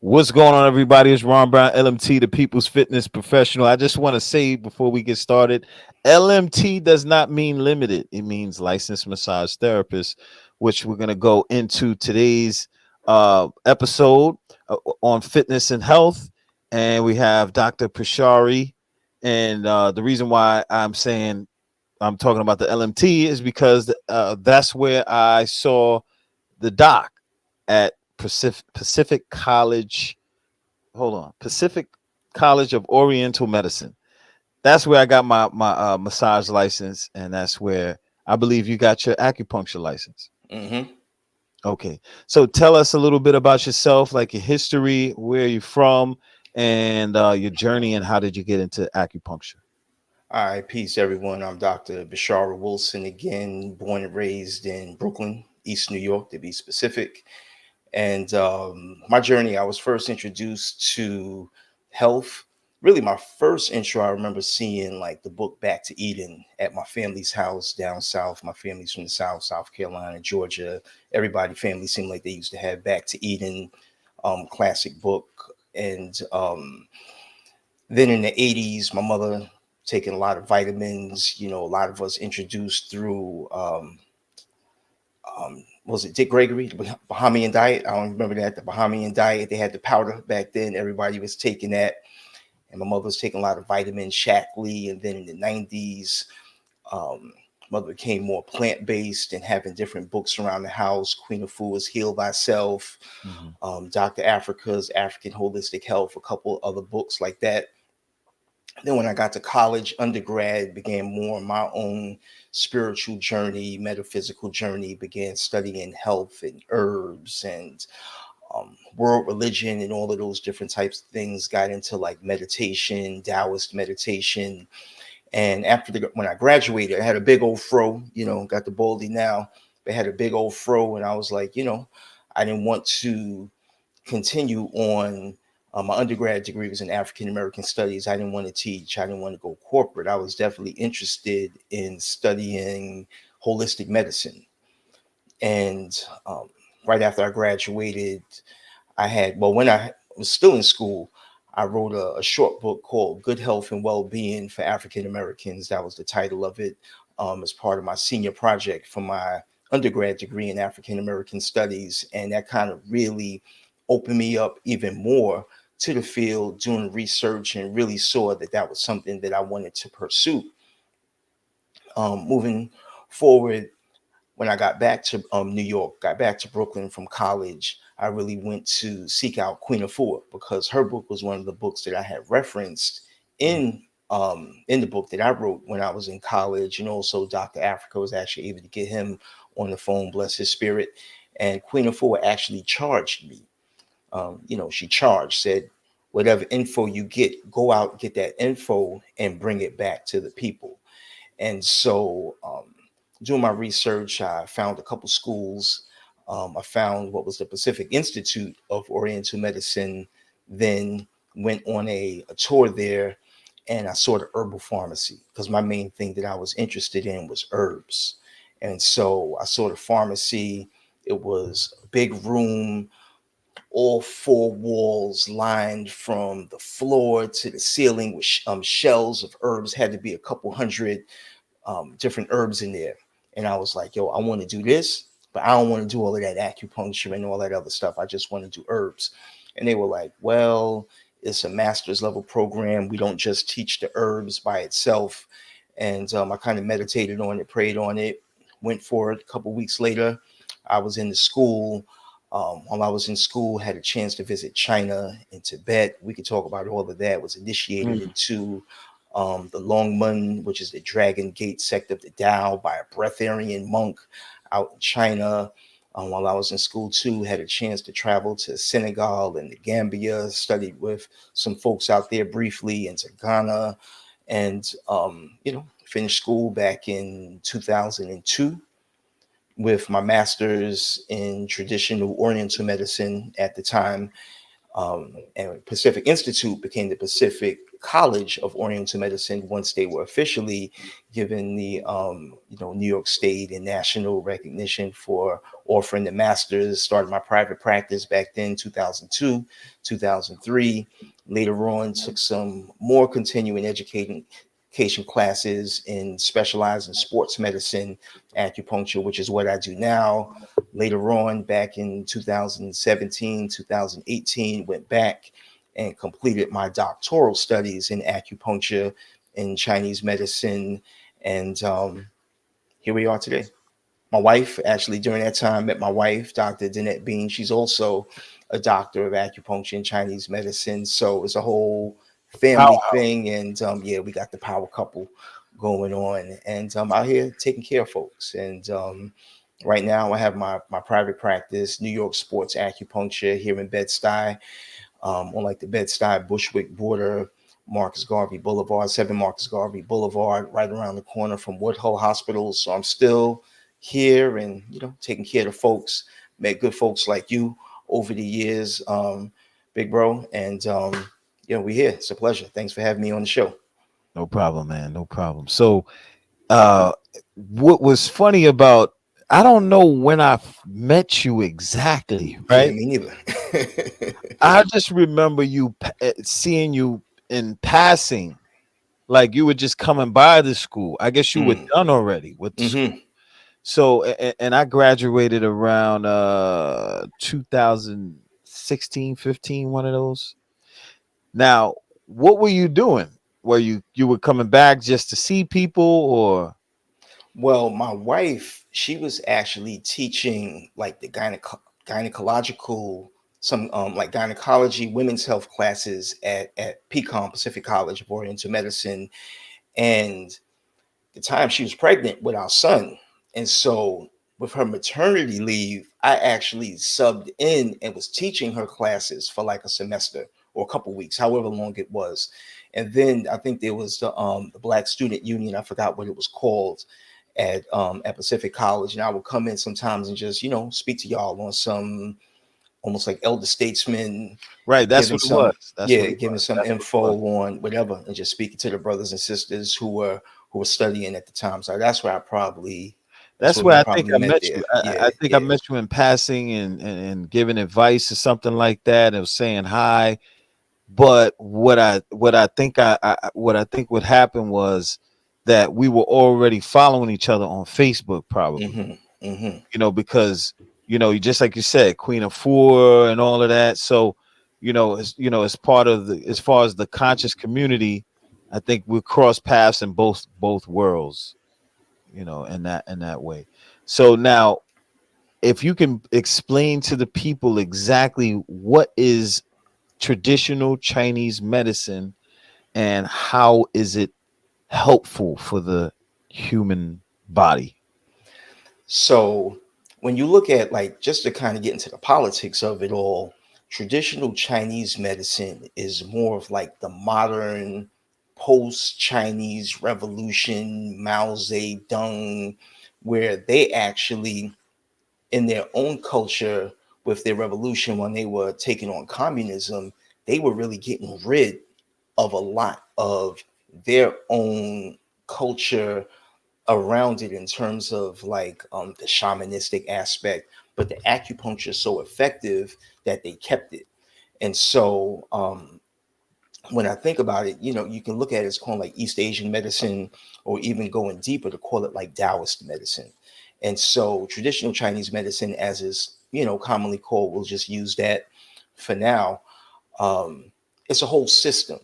What's going on, everybody? It's Ron Brown, LMT, the People's Fitness Professional. I just want to say before we get started, LMT does not mean limited. It means licensed massage therapist, which we're going to go into today's episode on fitness and health. And we have Dr. Pashari. And the reason why I'm talking about the LMT is because that's where I saw the doc at Pacific College. Hold on, Pacific College of Oriental Medicine. That's where I got my massage license, and that's where I believe you got your acupuncture license. Mm-hmm. Okay, so tell us a little bit about yourself, like your history, where you're from, and your journey, and how did you get into acupuncture? All right, peace, everyone. I'm Dr. Bishara Wilson again, born and raised in Brooklyn, East New York, to be specific. And my journey, I was first introduced to health. Really, my first intro, I remember seeing like the book Back to Eden at my family's house down south. My family's from the South, South Carolina, Georgia. Everybody, family seemed like they used to have Back to Eden, classic book. And then in the 80s, my mother taking a lot of vitamins, a lot of us introduced through, was it Dick Gregory, the Bahamian diet? I don't remember that, the Bahamian diet. They had the powder back then. Everybody was taking that. And my mother was taking a lot of vitamins, Shackley. And then in the 90s, um, mother became more plant-based and having different books around the house. Queen of Fool's Heal Thyself, Mhm. Dr. Africa's African Holistic Health, a couple other books like that. Then when I got to college, undergrad, began more on my own spiritual journey, metaphysical journey, began studying health and herbs and world religion and all of those different types of things. Got into like meditation, Taoist meditation. And when I graduated, I had a big old fro, got the baldy now, but had a big old fro. And I was like, I didn't want to continue on. My undergrad degree was in African American studies. I didn't want to teach. I didn't want to go corporate. I was definitely interested in studying holistic medicine. And right after I graduated, when I was still in school, I wrote a short book called Good Health and Well-Being for African Americans. That was the title of it, as part of my senior project for my undergrad degree in African American studies. And that kind of really opened me up even more to the field, doing research, and really saw that that was something that I wanted to pursue. Moving forward, when I got back to New York, got back to Brooklyn from college, I really went to seek out Queen of Four because her book was one of the books that I had referenced in the book that I wrote when I was in college. And also Dr. Africa was actually able to get him on the phone, bless his spirit. And Queen of Four actually charged me. She charged, said, whatever info you get, go out, get that info and bring it back to the people. And so, doing my research, I found a couple schools. I found what was the Pacific Institute of Oriental Medicine, then went on a tour there, and I saw the herbal pharmacy because my main thing that I was interested in was herbs. And so I saw the pharmacy. It was a big room, all four walls lined from the floor to the ceiling with shelves of herbs. Had to be a couple hundred different herbs in there. And I was like, yo, I want to do this, but I don't want to do all of that acupuncture and all that other stuff. I just want to do herbs. And they were like, well, it's a master's level program. We don't just teach the herbs by itself. And I kind of meditated on it, prayed on it, went for it. A couple weeks later, I was in the school. While I was in school, had a chance to visit China and Tibet. We could talk about all of that. Was initiated Mm. into the Long Mun, which is the Dragon Gate sect of the Tao by a breatharian monk out in China. While I was in school too, had a chance to travel to Senegal and the Gambia, studied with some folks out there briefly into Ghana, and finished school back in 2002 with my master's in traditional Oriental medicine at the time. And Pacific Institute became the Pacific College of Oriental Medicine once they were officially given the New York State and national recognition for offering the masters. Started my private practice back then, 2002, 2003. Later on, took some more continuing education classes in specialized in sports medicine, acupuncture, which is what I do now. Later on, back in 2017, 2018, went back and completed my doctoral studies in acupuncture in Chinese medicine. And here we are today. My wife, actually, during that time, met my wife, Dr. Danette Bean. She's also a doctor of acupuncture and Chinese medicine. So it's a whole family Powerhouse. thing. And yeah, we got the power couple going on. And out here taking care of folks. And right now, I have my private practice, New York Sports Acupuncture here in Bed-Stuy, on like the Bed-Stuy Bushwick border, Marcus Garvey Boulevard, 7 Marcus Garvey Boulevard, right around the corner from Woodhull Hospital. So I'm still here and, taking care of the folks, met good folks like you over the years, big bro. And, we here. It's a pleasure. Thanks for having me on the show. No problem, man. No problem. So, uh, what was funny about, I don't know when I met you exactly, Yeah, right? me neither. I just remember seeing you in passing, like you were just coming by the school. I guess you were Mm, done already with the school. mm-hmm. So, and I graduated around 2016, 15, one of those. Now, what were you doing? Were you were coming back just to see people, or Well, my wife, she was actually teaching like the gynecological, some like gynecology, women's health classes at PCOM, Pacific College of Oriental Medicine. And the time she was pregnant with our son. And so with her maternity leave, I actually subbed in and was teaching her classes for like a semester or a couple weeks, however long it was. And then I think there was the Black Student Union. I forgot what it was called at Pacific College, and I would come in sometimes and just speak to y'all on some almost like elder statesmen, right? That's giving what it was. some That's what yeah it giving was. some That's what it was. info on whatever, and just speaking to the brothers and sisters who were studying at the time. So that's That's where we where I think probably I met met you. there. I Yeah, think I yeah. met you in passing and giving advice or something like that, and was saying hi. But what I think would happen was that we were already following each other on Facebook, probably. Mm-hmm. Mm-hmm. Because you just like you said, Queen of Four and all of that. So as part of the as far as the conscious community, I think we cross paths in both worlds. In that way. So now, if you can explain to the people exactly what is traditional Chinese medicine and how is it helpful for the human body? So when you look at, like, just to kind of get into the politics of it all, traditional Chinese medicine is more of like the modern post-Chinese revolution, Mao Zedong, where they actually, in their own culture, with their revolution when they were taking on communism, they were really getting rid of a lot of their own culture around it in terms of like the shamanistic aspect, but the acupuncture is so effective that they kept it. And so when I think about it, you can look at it as called like East Asian medicine, or even going deeper to call it like Taoist medicine. And so traditional Chinese medicine, as is commonly called, we'll just use that for now. It's a whole system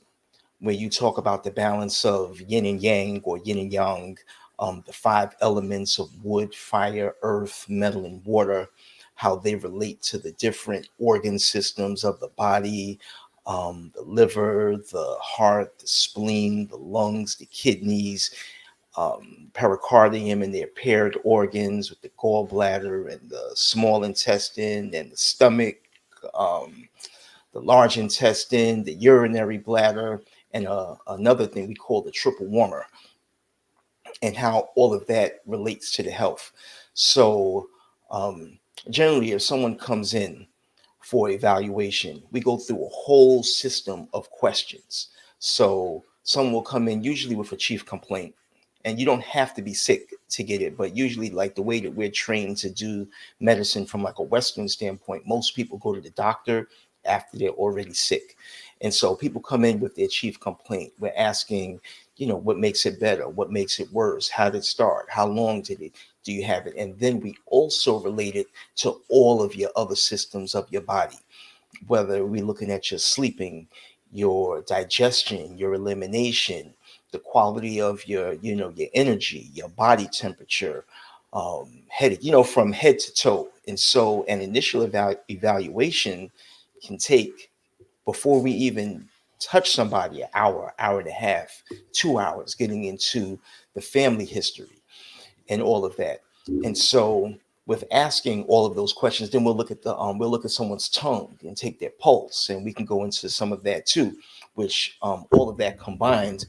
where you talk about the balance of yin and yang, or yin and yang, the five elements of wood, fire, earth, metal, and water, how they relate to the different organ systems of the body, the liver, the heart, the spleen, the lungs, the kidneys, pericardium and their paired organs with the gallbladder and the small intestine and the stomach, um, the large intestine, the urinary bladder, and another thing we call the triple warmer, and how all of that relates to the health. So, generally, if someone comes in for evaluation. We go through a whole system of questions. So someone will come in usually with a chief complaint, and you don't have to be sick to get it, but usually, like the way that we're trained to do medicine from like a Western standpoint, most people go to the doctor after they're already sick. And so people come in with their chief complaint. We're asking, what makes it better? What makes it worse? How did it start? How long do you have it? And then we also relate it to all of your other systems of your body, whether we're looking at your sleeping, your digestion, your elimination, the quality of your energy, your body temperature, head, from head to toe. And so an initial evaluation can take, before we even touch somebody, an hour, hour and a half, 2 hours, getting into the family history and all of that. And so with asking all of those questions, then we'll look at someone's tongue and take their pulse, and we can go into some of that too, which all of that combined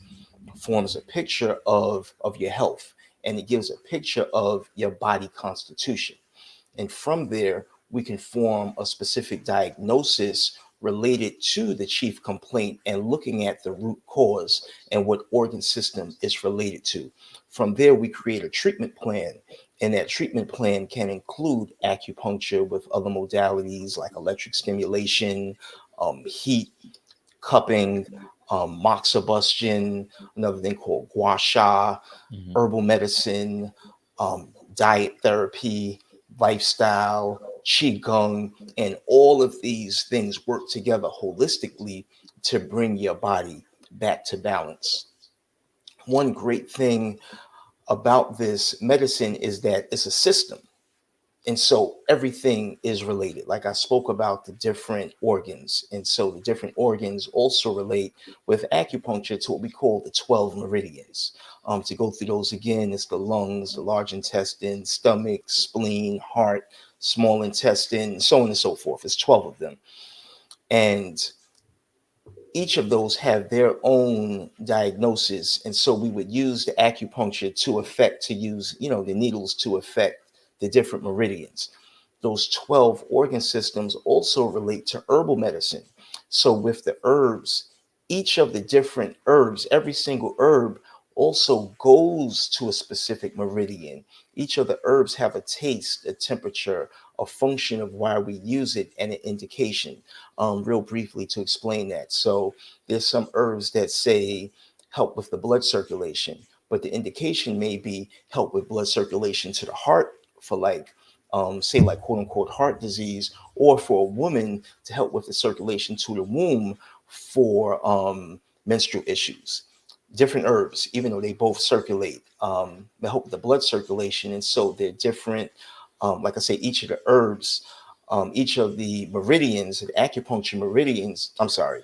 forms a picture of your health, and it gives a picture of your body constitution. And from there, we can form a specific diagnosis related to the chief complaint and looking at the root cause and what organ system it's related to. From there, we create a treatment plan. And that treatment plan can include acupuncture with other modalities like electric stimulation, heat, cupping, moxibustion, another thing called gua sha, Mhm. herbal medicine, diet therapy, lifestyle, qigong, and all of these things work together holistically to bring your body back to balance. One great thing about this medicine is that it's a system. And so everything is related. Like I spoke about the different organs. And so the different organs also relate with acupuncture to what we call the 12 meridians. To go through those again, it's the lungs, the large intestine, stomach, spleen, heart, small intestine, so on and so forth. It's 12 of them. And each of those have their own diagnosis. And so we would use the acupuncture to use, the needles to affect the different meridians. Those 12 organ systems also relate to herbal medicine. So with the herbs, each of the different herbs, every single herb also goes to a specific meridian. Each of the herbs have a taste, a temperature, a function of why we use it, and an indication. Real briefly to explain that. So there's some herbs that say help with the blood circulation, but the indication may be help with blood circulation to the heart for like say like quote unquote heart disease, or for a woman to help with the circulation to the womb for menstrual issues. Different herbs, even though they both circulate, they help with the blood circulation. And so they're different. Like I say, each of the herbs, each of the meridians, the acupuncture meridians, I'm sorry,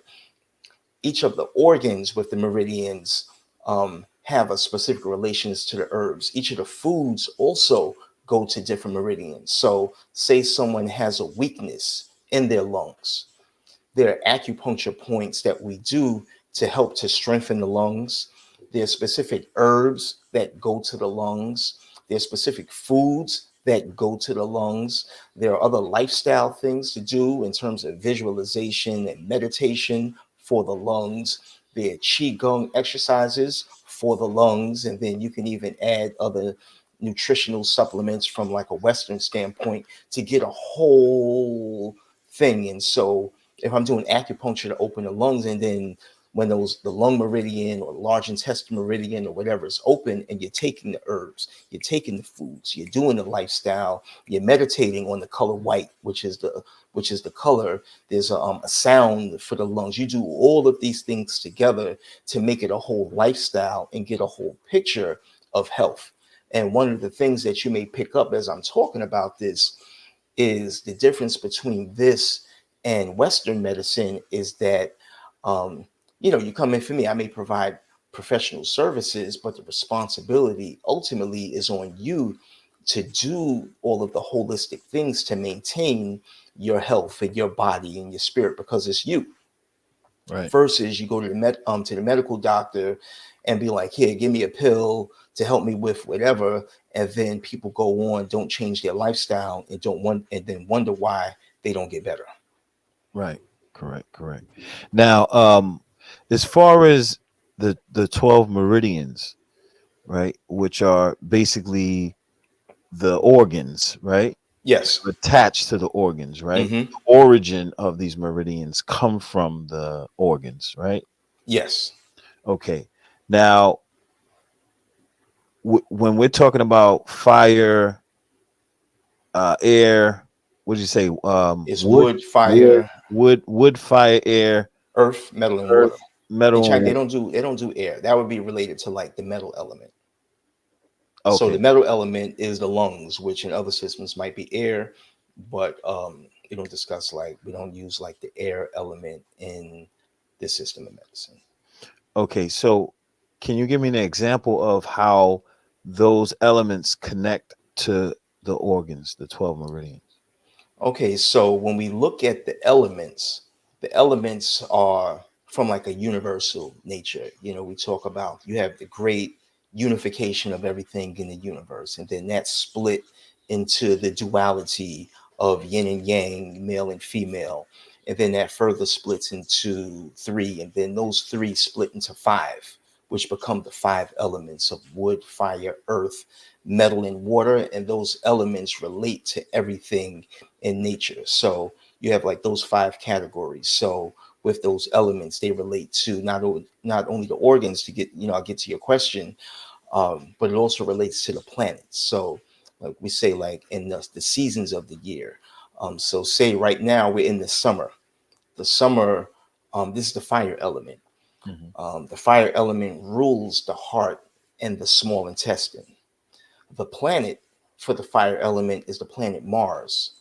each of the organs with the meridians have a specific relations to the herbs. Each of the foods also go to different meridians. So say someone has a weakness in their lungs, there are acupuncture points that we do to help to strengthen the lungs. There are specific herbs that go to the lungs. There are specific foods that go to the lungs. There are other lifestyle things to do in terms of visualization and meditation for the lungs. There are qigong exercises for the lungs, and then you can even add other nutritional supplements from like a Western standpoint to get a whole thing. And so if I'm doing acupuncture to open the lungs, and then when the lung meridian or large intestine meridian or whatever is open, and you're taking the herbs, you're taking the foods, you're doing the lifestyle, you're meditating on the color white, which is the color. There's a sound for the lungs. You do all of these things together to make it a whole lifestyle and get a whole picture of health. And one of the things that you may pick up as I'm talking about this is the difference between this and Western medicine is that, you come in for me, I may provide professional services, but the responsibility ultimately is on you to do all of the holistic things to maintain your health and your body and your spirit, because it's you. Right. Versus you go to the medical doctor and be like, here, give me a pill to help me with whatever, and then people go on, don't change their lifestyle, and don't want, and then wonder why they don't get better. Right. Correct. Correct. Now, as far as the 12 meridians, right, which are basically the organs, right, Yes. attached to the organs, right. Mm-hmm. The origin of these meridians come from the organs, right. Yes. Okay. Now, when we're talking about fire, air, what did you say? It's Wood, wood, fire, wood, fire, air, earth, metal, and water. earth, metal, and They water. don't do air. That would be related to like the metal element. So the Okay. metal element is the lungs, which in other systems might be air, but we don't discuss like we don't use like the air element in this system of medicine. Okay. So, can you give me an example of how those elements connect to the organs, the 12 meridians? Okay, so when we look at the elements are from like a universal nature. You know, we talk about you have the great unification of everything in the universe, and then that's split into the duality of yin and yang, male and female, and then that further splits into three, and then those three split into five, which become the five elements of wood, fire, earth, metal, and water, and those elements relate to everything in nature. So you have like those five categories. So with those elements, they relate to not only the organs to get, I'll get to your question, but it also relates to the planets. So like we say, like in the seasons of the year. So say right now we're in the summer. The summer, this is the fire element. Hmm. The fire element rules the heart and the small intestine. The planet for the fire element is the planet Mars.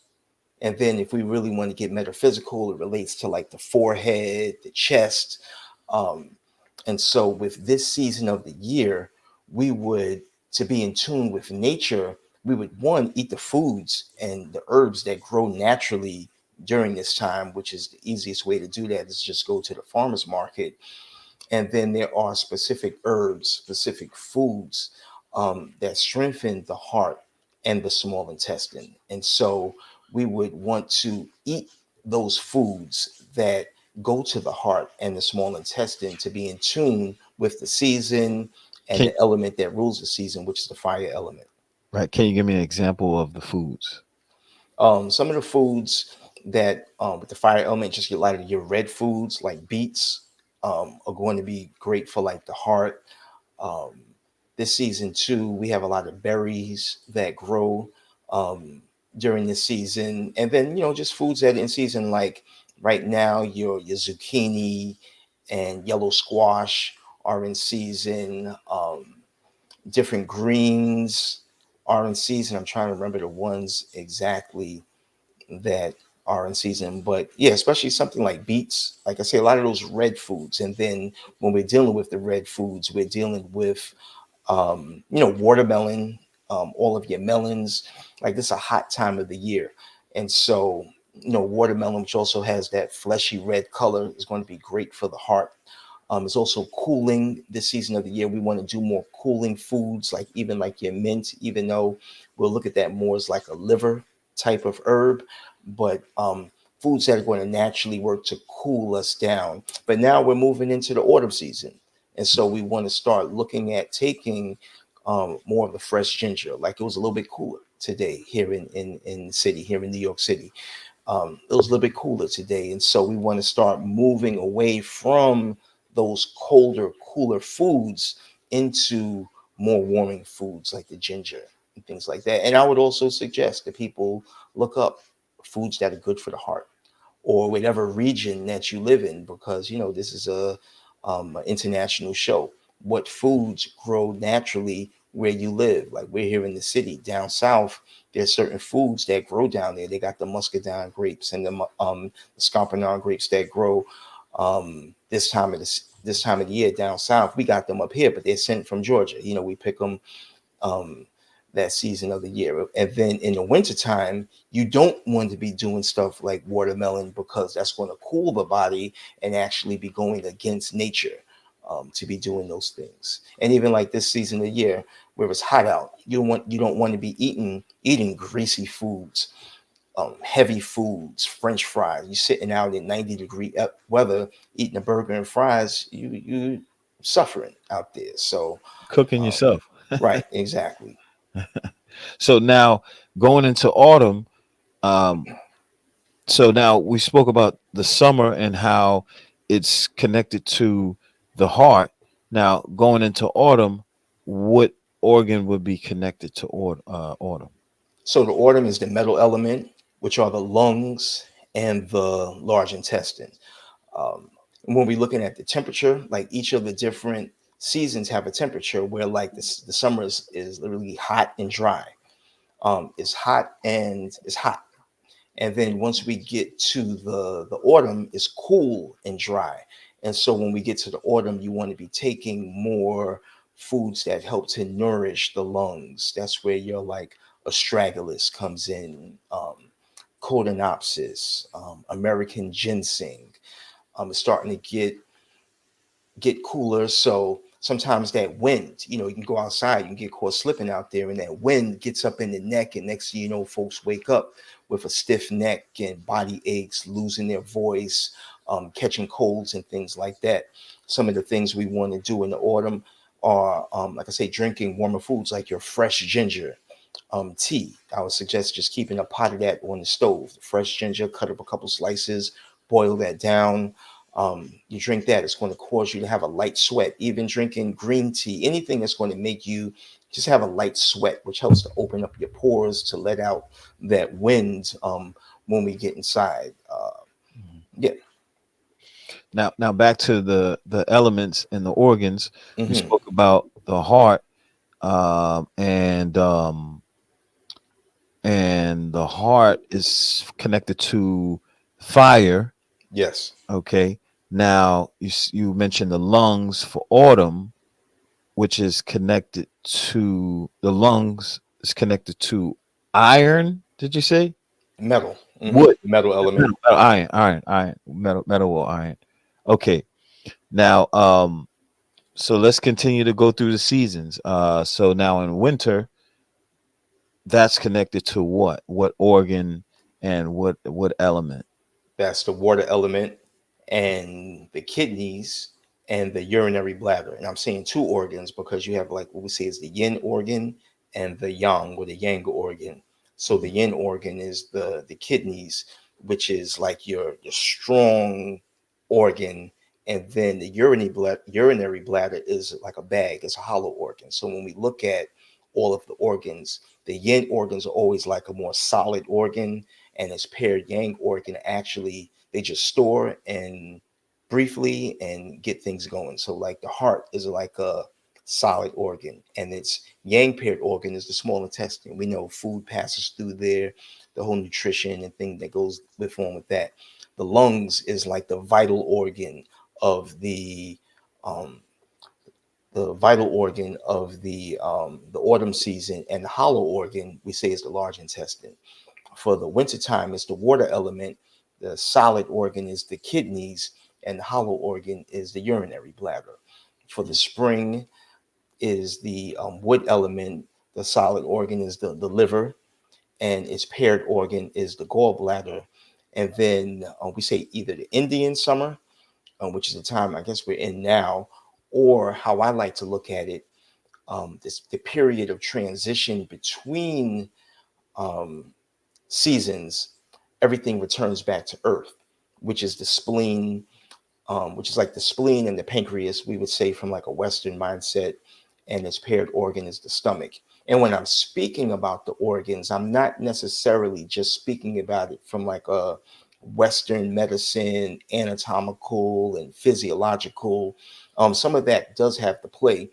And then if we really want to get metaphysical, it relates to like the forehead, the chest. Um, and so with this season of the year, we would, to be in tune with nature, we would one, eat the foods and the herbs that grow naturally during this time, which is the easiest way to do that is just go to the farmer's market. And then there are specific herbs, specific foods that strengthen the heart and the small intestine. And so we would want to eat those foods that go to the heart and the small intestine to be in tune with the season and Can the element that rules the season, which is the fire element. Right? Can you give me an example of the foods? Some of the foods that with the fire element, just get lighter, your red foods like beets are going to be great for like the heart. Um, this season too, we have a lot of berries that grow um, during this season, and then just foods that in season like right now your zucchini and yellow squash are in season. Different greens are in season. I'm trying to remember the ones exactly that are in season. But yeah, especially something like beets. Like I say, a lot of those red foods. And then when we're dealing with the red foods, we're dealing with watermelon, all of your melons. Like this is a hot time of the year. And so, watermelon, which also has that fleshy red color, is going to be great for the heart. It's also cooling this season of the year. We want to do more cooling foods, like even like your mint, even though we'll look at that more as like a liver type of herb, but foods that are going to naturally work to cool us down. But now we're moving into the autumn season. And so we want to start looking at taking more of the fresh ginger. Like it was a little bit cooler today here in the city, here in New York City. It was a little bit cooler today. And so we want to start moving away from those colder, cooler foods into more warming foods like the ginger and things like that. And I would also suggest that people look up foods that are good for the heart or whatever region that you live in, because this is an international show. What foods grow naturally where you live? Like we're here in the city, down south. There's certain foods that grow down there. They got the muscadine grapes and the scampernard grapes that grow this time of the year down south. We got them up here, but they're sent from Georgia. We pick them um, that season of the year. And then in the wintertime, you don't want to be doing stuff like watermelon because that's going to cool the body and actually be going against nature to be doing those things. And even like this season of the year where it's hot out, you don't want to be eating greasy foods. heavy foods, French fries. You're sitting out in 90-degree weather, eating a burger and fries. You suffering out there. So, Cooking um, yourself. right, exactly. So now going into autumn, um, so now we spoke about the summer and how it's connected to the heart. Now going into autumn, what organ would be connected to autumn? So the autumn is the metal element, which are the lungs and the large intestine. Um, and when we're looking at the temperature, like each of the different seasons have a temperature where like the summer is literally hot and dry. It's hot and it's hot. And then once we get to the autumn, it's cool and dry. And so when we get to the autumn, you want to be taking more foods that help to nourish the lungs. That's where your like astragalus comes in, Codenopsis, American ginseng. It's starting to get cooler. So sometimes that wind, you can go outside, you can get caught slipping out there, and that wind gets up in the neck. And next thing you know, folks wake up with a stiff neck and body aches, losing their voice, catching colds and things like that. Some of the things we want to do in the autumn are, like I say, drinking warmer foods like your fresh ginger tea. I would suggest just keeping a pot of that on the stove. Fresh ginger, cut up a couple slices, boil that down. You drink that, it's going to cause you to have a light sweat. Even drinking green tea, anything that's going to make you just have a light sweat, which helps to open up your pores to let out that wind when we get inside. Mhm. Yeah. Now back to the elements and the organs. We hmm spoke about the heart, and the heart is connected to fire. Yes. Okay. Now you mentioned the lungs for autumn, which is connected to the lungs is connected to iron. Did you say Metal. wood? Metal element. Iron, metal or iron. Okay. Now, so let's continue to go through the seasons. So now in winter, that's connected to what? What organ and what element? That's the water element and the kidneys and the urinary bladder. And I'm saying two organs because you have like what we say is the yin organ and the yang or the yang organ. So the Mhm. yin organ is the kidneys, which is like your strong organ, and then the urinary bladder is like a bag, it's a hollow organ. So when we look at all of the organs, the yin organs are always like a more solid organ, and its paired yang organ actually they just store and briefly and get things going. So like the heart is like a solid organ, and its yang paired organ is the small intestine. We know food passes through there, the whole nutrition and thing that goes with on with that. The lungs is like of the um, the vital organ of the autumn season, and the hollow organ we say is the large intestine. For the wintertime, it's the water element. The solid organ is the kidneys, and the hollow organ is the urinary bladder. For the spring, is the wood element. The solid organ is the liver, and its paired organ is the gallbladder. And then we say either the Indian summer, which is the time I guess we're in now, or how I like to look at it, this the period of transition between um, seasons, everything returns back to earth, which is the spleen, which is like the spleen and the pancreas, we would say from like a Western mindset, and its paired organ is the stomach. And when I'm speaking about the organs, I'm not necessarily just speaking about it from like a Western medicine, anatomical and physiological. Some of that does have to play,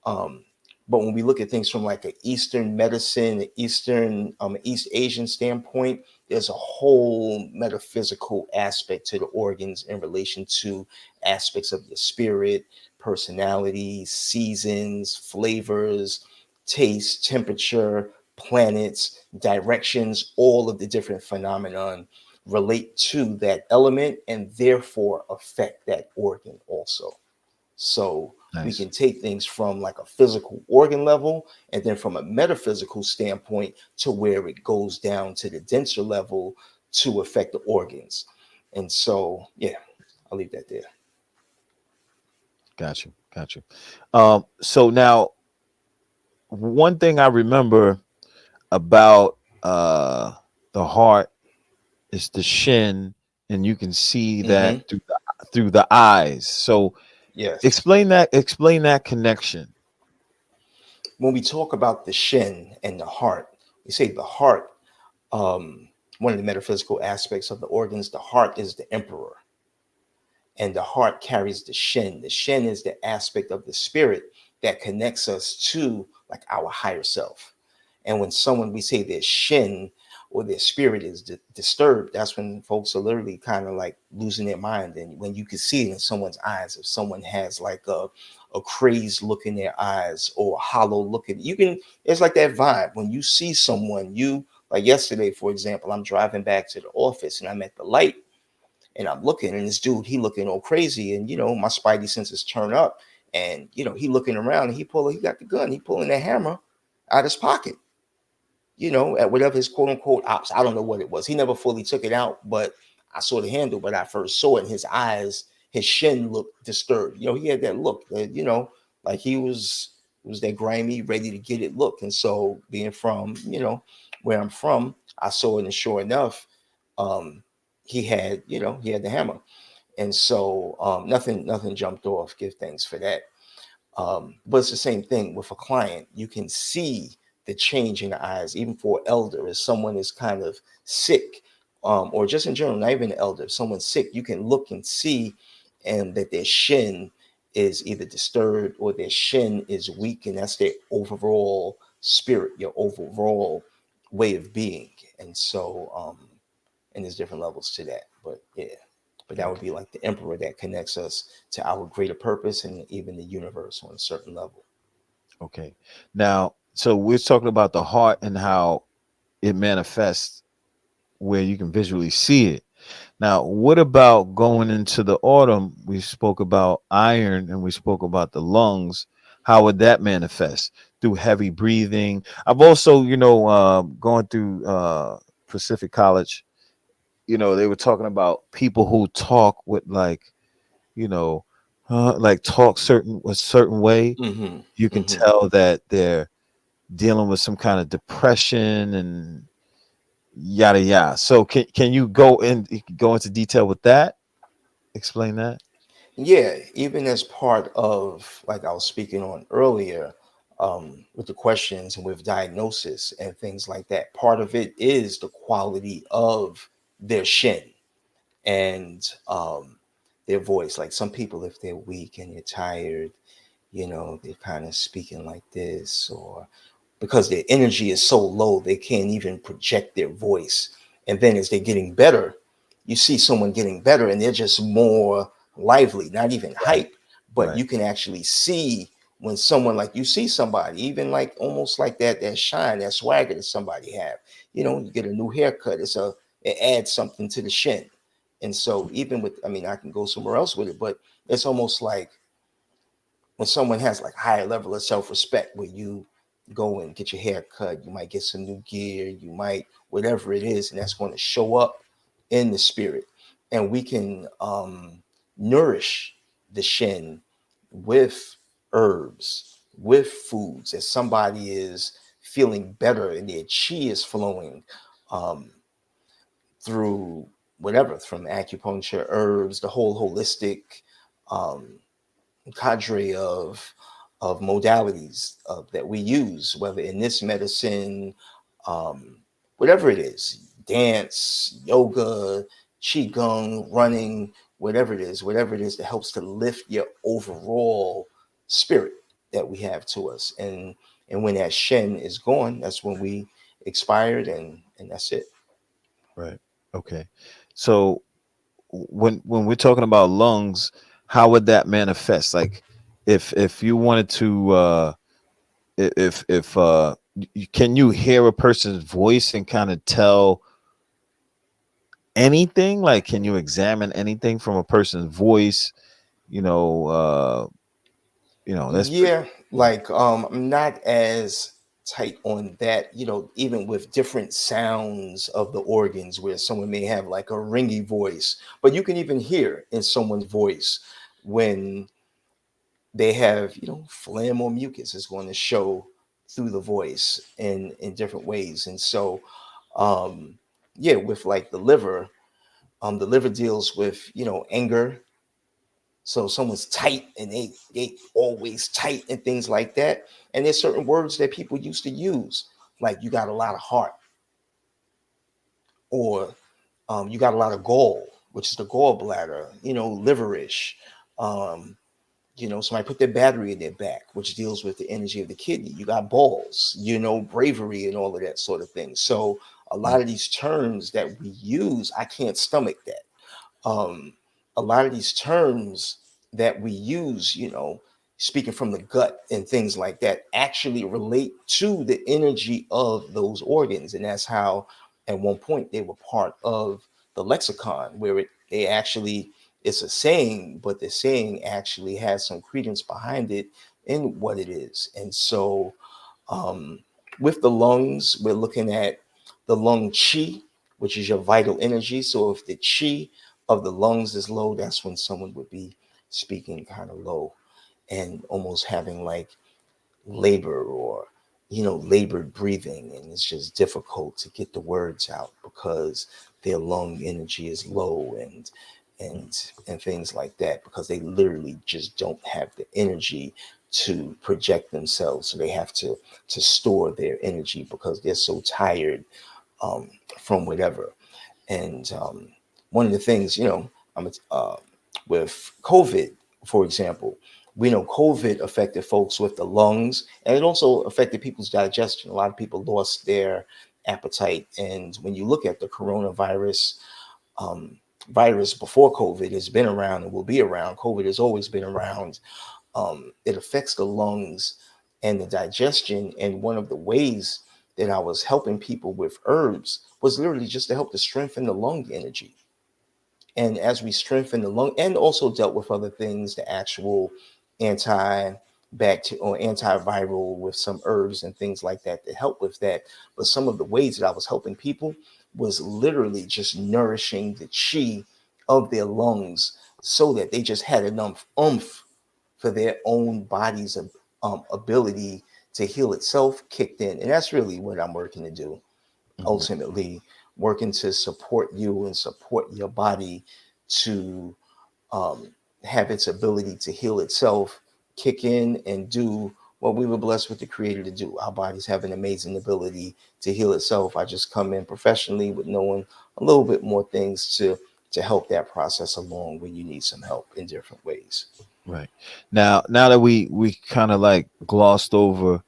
um, but when we look at things from like an Eastern medicine, East Asian standpoint, there's a whole metaphysical aspect to the organs in relation to aspects of your spirit, personality, seasons, flavors, taste, temperature, planets, directions. All of the different phenomenon relate to that element and therefore affect that organ also. So We Nice. can take things from like a physical organ level, and then from a metaphysical standpoint to where it goes down to the denser level to affect the organs. And so, yeah, I'll leave that there. Got you. Got you. So now one thing I remember about the heart is the shin, and you can see that Hmm. through the eyes. So Yes. explain that connection. When we talk about the shin and the heart, we say the heart, um, one of the metaphysical aspects of the organs, the heart is the emperor, and the heart carries the shin. The shin is the aspect of the spirit that connects us to like our higher self. And when someone, we say their shin or their spirit is disturbed, that's when folks are literally kind of like losing their mind. And when you can see it in someone's eyes, if someone has like a crazed look in their eyes or a hollow look at you can, it's like that vibe. When you see someone, you like yesterday, for example, I'm driving back to the office and I'm at the light and I'm looking, and this dude, he looking all crazy, and my spidey senses turn up, and he looking around, and he got the gun, he pulling that hammer out his pocket, at whatever his quote unquote ops. I don't know what it was. He never fully took it out, but I saw the handle. But I first saw it in his eyes. His shin looked disturbed. He had that look. Like he was that grimy, ready to get it look. And so, being from where I'm from, I saw it, and sure enough, um, he had the hammer. And so nothing jumped off. Give thanks for that. But it's the same thing with a client. You can see the change in the eyes, even for an elder, as someone is kind of sick, or just in general, not even an elder. If someone's sick, you can look and see, and that their shin is either disturbed or their shin is weak, and that's their overall spirit, your overall way of being. And so, and there's different levels to that. But yeah, but that would Okay. be like the emperor that connects us to our greater purpose and even the universe on a certain level. Okay. Now, so we're talking about the heart and how it manifests where you can visually see it. Now, what about going into the autumn? We spoke about iron and we spoke about the lungs. How would that manifest? Through heavy breathing. I've also, going through Pacific College, they were talking about people who talk with you know, like talk a certain way. Hmm. You can Hmm. tell that they're dealing with some kind of depression and yada yada. So can you go into detail with that? Explain that. Yeah, even as part of, like I was speaking on earlier, with the questions and with diagnosis and things like that, part of it is the quality of their shin and their voice. Like some people, if they're weak and they're tired, they're kind of speaking like this, or because their energy is so low, they can't even project their voice. And then as they're getting better, you see someone getting better and they're just more lively, not even Right. hype, but Right. you can actually see when someone, like you see somebody, even like almost like that shine, that swagger that somebody have. You get a new haircut, it adds something to the shin. And so even with, I mean, I can go somewhere else with it, but it's almost like when someone has like higher level of self-respect, where you go and get your hair cut, you might get some new gear, you might whatever it is, and that's going to show up in the spirit. And we can nourish the shin with herbs, with foods, as somebody is feeling better and their chi is flowing, um, through whatever, from acupuncture, herbs, the whole holistic um, cadre of modalities that we use, whether in this medicine, um, whatever it is, dance, yoga, qigong, running, whatever it is that helps to lift your overall spirit that we have to us. And when that shen is gone, that's when we expired, and that's it. Right. Okay. So when we're talking about lungs, how would that manifest? Like if you wanted to if can you hear a person's voice and kind of tell anything? Like can you examine anything from a person's voice? You know, That's Yeah, yeah. like I'm not as tight on that, even with different sounds of the organs where someone may have like a ringy voice, but you can even hear in someone's voice when they have, phlegm or mucus is going to show through the voice in different ways. And so um yeah, with like the liver deals with, anger. So someone's tight and they always tight and things like that. And there's certain words that people used to use, like you got a lot of heart, or you got a lot of gall, which is the gallbladder, liverish. Um, somebody put their battery in their back, which deals with the energy of the kidney. You got balls, bravery and all of that sort of thing. So a lot Right. of these terms that we use, I can't stomach that. um, a lot of these terms that we use, speaking from the gut and things like that, actually relate to the energy of those organs. And that's how, at one point, they were part of the lexicon, where they actually, it's a saying, but the saying actually has some credence behind it in what it is. And so, um, with the lungs, we're looking at the lung chi, which is your vital energy. So if the chi of the lungs is low, that's when someone would be speaking kind of low and almost having like labor, or labored breathing, and it's just difficult to get the words out because their lung energy is low, and things like that, because they literally just don't have the energy to project themselves. So they have to store their energy because they're so tired, from whatever. And one of the things, with COVID, for example, we know COVID affected folks with the lungs, and it also affected people's digestion. A lot of people lost their appetite. And when you look at the coronavirus, um, virus before COVID has been around and will be around. COVID has always been around. It affects the lungs and the digestion. And one of the ways that I was helping people with herbs was literally just to help to strengthen the lung energy. And as we strengthen the lung, and also dealt with other things, the actual antibacterial or antiviral with some herbs and things like that to help with that. But some of the ways that I was helping people was literally just nourishing the chi of their lungs so that they just had enough oomph for their own body's ability to heal itself kicked in. And that's really what I'm working to do, Mhm. ultimately, working to support you and support your body to um, have its ability to heal itself kick in and do what we were blessed with the creator to do. Our bodies have an amazing ability to heal itself. I just come in professionally with knowing a little bit more things to help that process along when you need some help in different ways. Right. Now that we kind of like glossed over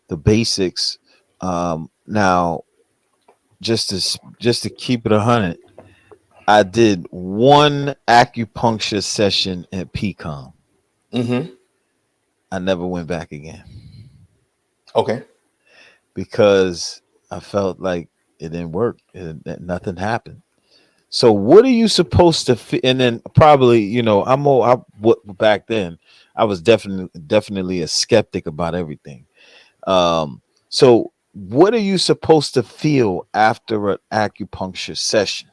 the basics, now just to keep it 100, I did one acupuncture session at PCOM. Mm-hmm. I never went back again Okay. because I felt like it didn't work. That nothing happened. So what are you supposed to and then probably, back then I was definitely a skeptic about everything. So what are you supposed to feel after an acupuncture session?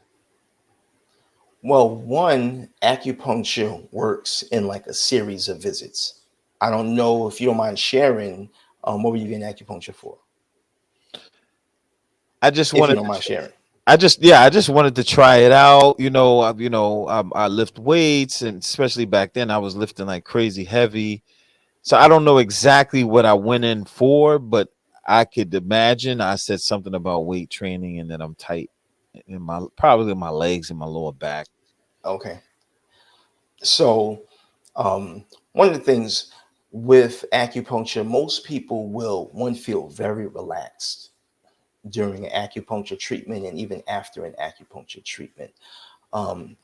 Well, one, acupuncture works in like a series of visits. I don't know if you don't mind sharing, what were you getting acupuncture for? I just If you wanted don't to mind sharing. I just wanted to try it out. I lift weights, and especially back then I was lifting like crazy heavy. So I don't know exactly what I went in for, but I could imagine I said something about weight training and that I'm tight in my probably in my legs and my lower back. Okay. So, um, one of the things with acupuncture, most people will, one, feel very relaxed during an acupuncture treatment and even after an acupuncture treatment.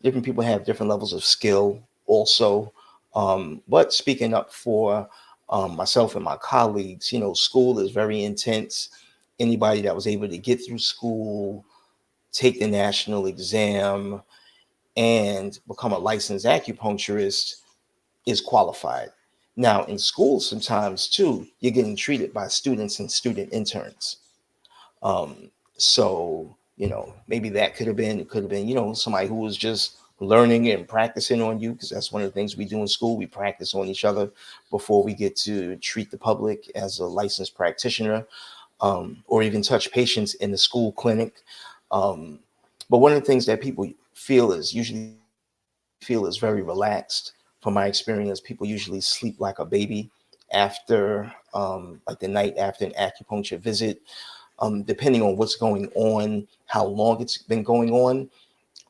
Different people have different levels of skill also. But speaking up for myself and my colleagues, school is very intense. Anybody that was able to get through school, take the national exam, and become a licensed acupuncturist is qualified. Now, in school, sometimes too, you're getting treated by students and student interns. So, maybe that could have been, somebody who was just learning and practicing on you, because that's one of the things we do in school. We practice on each other before we get to treat the public as a licensed practitioner, or even touch patients in the school clinic. Um, but one of the things that people usually feel is very relaxed. From my experience, people usually sleep like a baby after, like the night after an acupuncture visit. Depending on what's going on, how long it's been going on,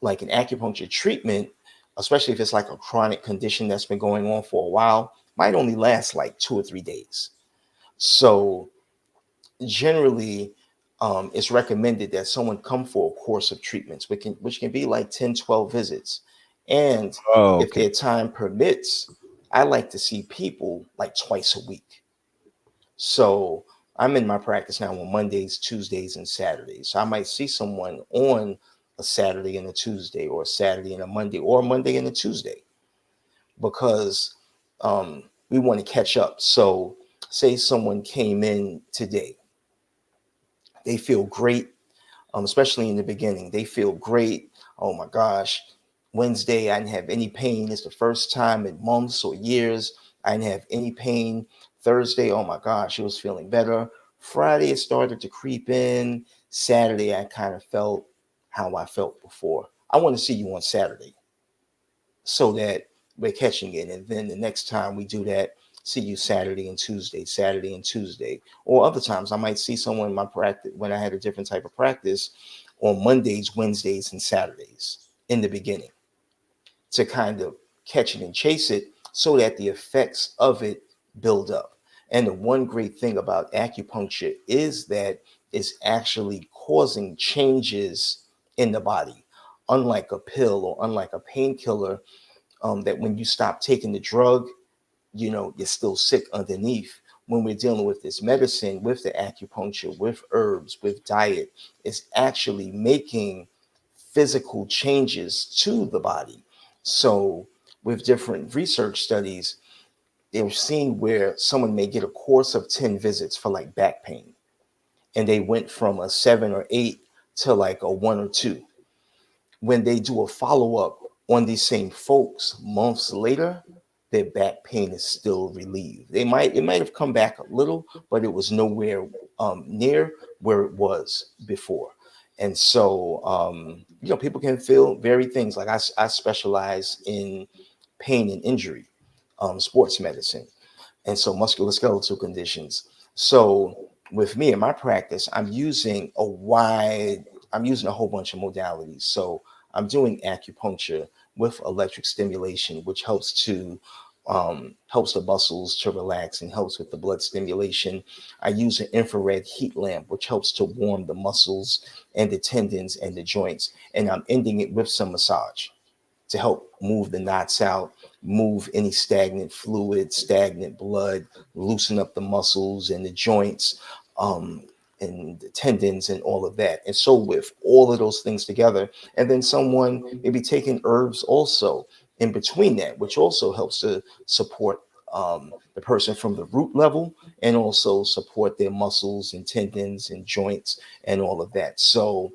like an acupuncture treatment, especially if it's like a chronic condition that's been going on for a while, might only last like 2 or 3 days. So generally, it's recommended that someone come for a course of treatments, which can be like 10, 12 visits. And Oh, if okay. their time permits, I like to see people like twice a week. So I'm in my practice now on Mondays, Tuesdays, and Saturdays. So I might see someone on a Saturday and a Tuesday, or a Saturday and a Monday, or a Monday and a Tuesday, because we want to catch up. So, say someone came in today, they feel great, especially in the beginning. They feel great. Oh my gosh, Wednesday, I didn't have any pain. It's the first time in months or years I didn't have any pain. Thursday, oh my gosh, it was feeling better. Friday, it started to creep in. Saturday, I kind of felt how I felt before. I want to see you on Saturday so that we're catching it. And then the next time we do that, see you Saturday and Tuesday. Or other times I might see someone in my practice when I had a different type of practice on Mondays, Wednesdays, and Saturdays in the beginning, to kind of catch it and chase it so that the effects of it build up. And the one great thing about acupuncture is that it's actually causing changes in the body. Unlike a pill or unlike a painkiller, that when you stop taking the drug, you're still sick underneath. When we're dealing with this medicine, with the acupuncture, with herbs, with diet, it's actually making physical changes to the body. So, with different research studies, they're seeing where someone may get a course of 10 visits for like back pain, and they went from a 7 or 8 to like a 1 or 2. When they do a follow up on these same folks months later, their back pain is still relieved. It might have come back a little, but it was nowhere near where it was before. And so, people can feel varied things. Like I specialize in pain and injury, sports medicine, and so musculoskeletal conditions. So with me in my practice, I'm using a whole bunch of modalities. So I'm doing acupuncture with electric stimulation, which helps the muscles to relax and helps with the blood stimulation. I use an infrared heat lamp, which helps to warm the muscles and the tendons and the joints. And I'm ending it with some massage to help move the knots out, move any stagnant fluid, stagnant blood, loosen up the muscles and the joints, um, and the tendons and all of that. And so, with all of those things together, and then someone maybe taking herbs also in between that, which also helps to support the person from the root level, and also support their muscles and tendons and joints and all of that. So,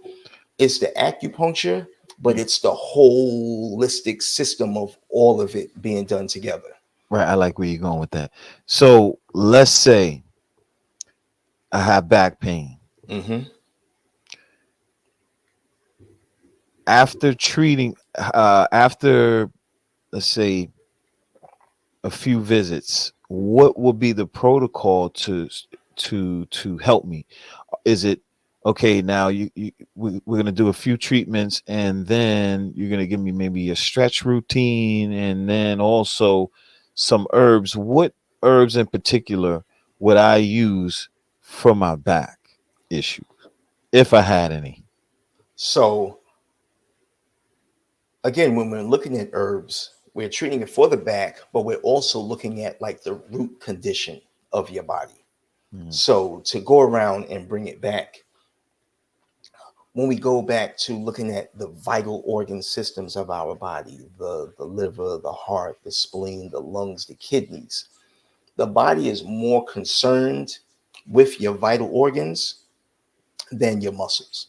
it's the acupuncture, but Mm. it's the holistic system of all of it being done together. Right. I like where you're going with that. So let's say I have back pain. Hmm. After treating, after, let's say, a few visits, what will be the protocol to help me? Is it okay? Now we're gonna do a few treatments, and then you're gonna give me maybe a stretch routine, and then also some herbs. What herbs in particular would I use for my back issue if I had any? So, again, when we're looking at herbs, we're treating it for the back, but we're also looking at like the root condition of your body. Mm. So, to go around and bring it back, when we go back to looking at the vital organ systems of our body, the liver, the heart, the spleen, the lungs, the kidneys, The body is more concerned with your vital organs than your muscles.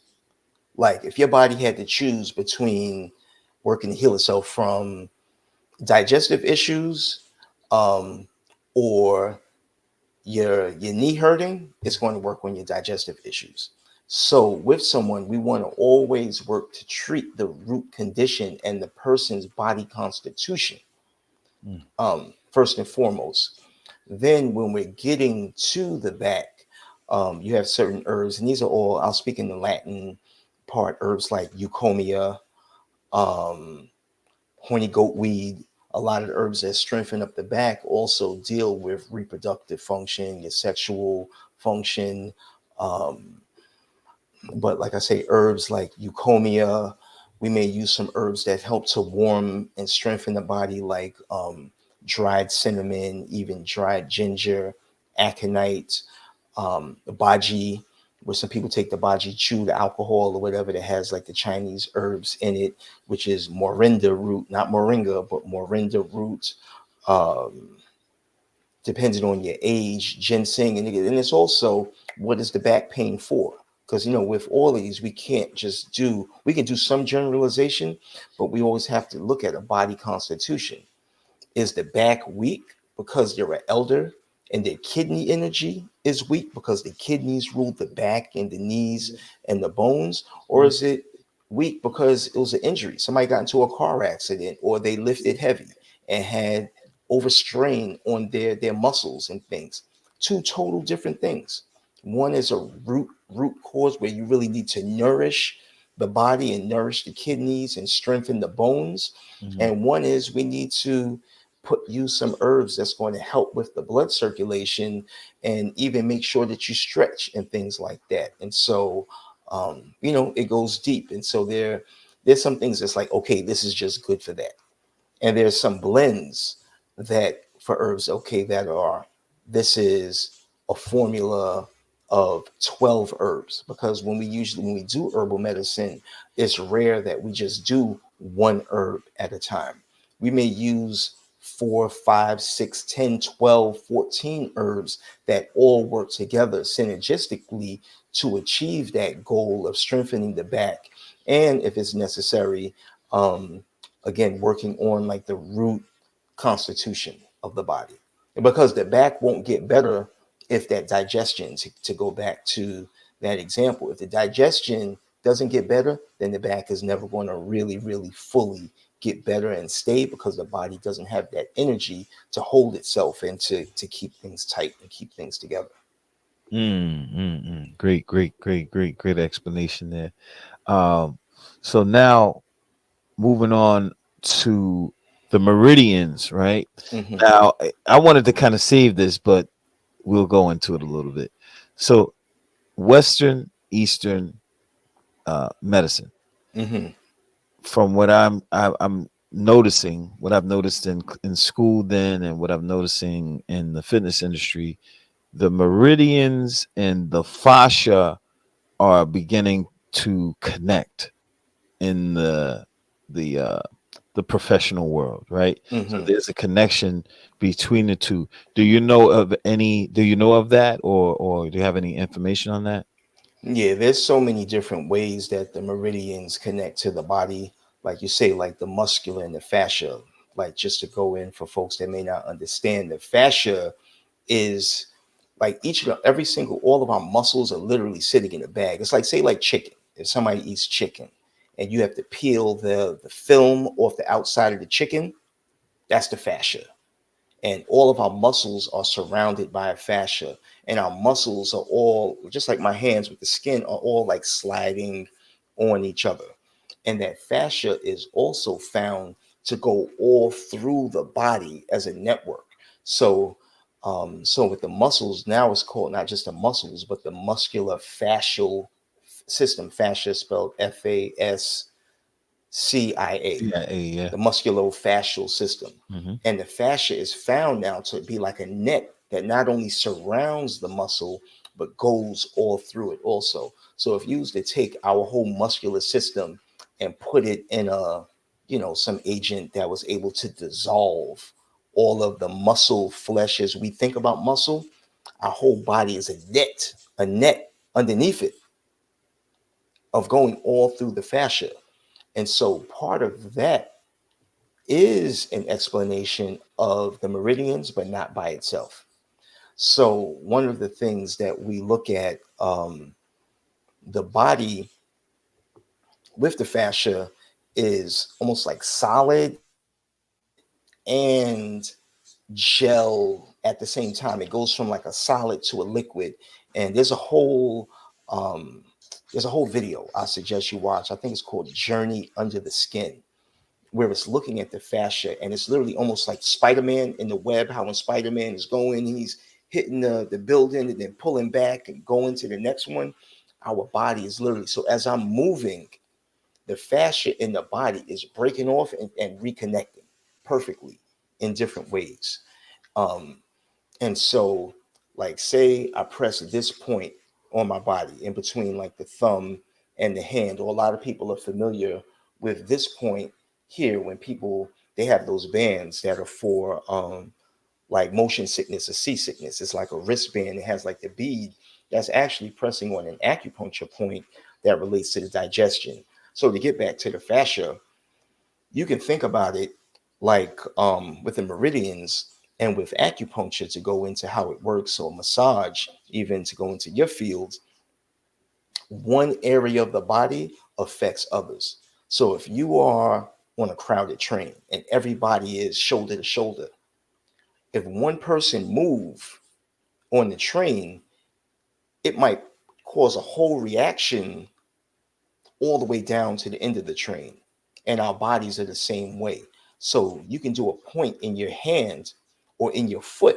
Like if your body had to choose between working to heal itself from digestive issues, um, or your knee hurting, it's going to work on your digestive issues. So with someone, we want to always work to treat the root condition and the person's body constitution, Mm. first and foremost. Then when we're getting to the back, you have certain herbs, and these are all, I'll speak in the Latin part, herbs like eucomia, um, horny goat weed. A lot of the herbs that strengthen up the back also deal with reproductive function, your sexual function. Um, but like I say, herbs like eucomia, we may use some herbs that help to warm and strengthen the body, like dried cinnamon, even dried ginger, aconite, the baji, where some people take the baji chew, the alcohol or whatever that has like the Chinese herbs in it, which is morinda root, not moringa, but morinda root. Um, Depending on your age, ginseng, and it's also, what is the back pain for? Because with all of these, we can do some generalization, but we always have to look at a body constitution. Is the back weak because you're an elder and their kidney energy is weak because the kidneys rule the back and the knees and the bones? Or Mm. is it weak because it was an injury? Somebody got into a car accident, or they lifted heavy and had overstrain on their muscles and things. Two total different things. One is a root cause where you really need to nourish the body and nourish the kidneys and strengthen the bones. Mhm. And one is we need to use some herbs that's going to help with the blood circulation and even make sure that you stretch and things like that. And so it goes deep. And so there's some things that's like, okay, this is just good for that. And there's some blends that for herbs, okay, that are, this is a formula of 12 herbs, because when we do herbal medicine, it's rare that we just do one herb at a time. We may use 4, 5, 6, 10, 12, 14 herbs that all work together synergistically to achieve that goal of strengthening the back, and if it's necessary, um, again, working on like the root constitution of the body, because the back won't get better if that digestion, to go back to that example, if the digestion doesn't get better, then the back is never going to really really fully get better and stay, because the body doesn't have that energy to hold itself and to keep things tight and keep things together. Great, great, great, great, great explanation there. Um, so now moving on to the meridians, right? Hmm. Now, I wanted to kind of save this, but we'll go into it a little bit. So, Western, Eastern medicine. Hmm. From what I'm noticing, what I've noticed in school then, and what I'm noticing in the fitness industry, the meridians and the fascia are beginning to connect in the uh the professional world, right? So Hmm. there's a connection between the two. Do you know of that, or do you have any information on that? Yeah, there's so many different ways that the meridians connect to the body. Like you say, like the muscular and the fascia. Like, just to go in for folks that may not understand, the fascia is like every single, all of our muscles are literally sitting in a bag. It's like, say, like chicken. If somebody eats chicken and you have to peel the film off the outside of the chicken, that's the fascia. And all of our muscles are surrounded by a fascia, and our muscles are all, just like my hands with the skin, are all like sliding on each other. And that fascia is also found to go all through the body as a network. So with the muscles, now it's called not just the muscles but the muscular fascial system. Fascia spelled FASCIA, CIA, yeah. the musculofascial system. Hmm. And the fascia is found now to be like a net that not only surrounds the muscle, but goes all through it also. So if you was to take our whole muscular system and put it in some agent that was able to dissolve all of the muscle flesh. As we think about muscle, our whole body is a net underneath it of going all through the fascia. And so part of that is an explanation of the meridians, but not by itself. So one of the things that we look at, the body with the fascia is almost like solid and gel at the same time. It goes from like a solid to a liquid, and um, there's a whole video I suggest you watch. I think it's called Journey Under the Skin, where it's looking at the fascia, and it's literally almost like Spider-Man in the web. How when Spider-Man is going, he's hitting the building and then pulling back and going to the next one. Our body is literally so as I'm moving, the fascia in the body is breaking off and reconnecting perfectly in different ways. Um, and so, like, say I press this point on my body in between like the thumb and the hand, or a lot of people are familiar with this point here when people they have those bands that are for like motion sickness or seasickness. It's like a wristband. It has like the bead that's actually pressing on an acupuncture point that relates to the digestion. So to get back to the fascia, you can think about it like with the meridians and with acupuncture to go into how it works, or massage, even to go into your fields. One area of the body affects others. So if you are on a crowded train and everybody is shoulder to shoulder, if one person move on the train, it might cause a whole reaction all the way down to the end of the train. And our bodies are the same way. So you can do a point in your hand or in your foot,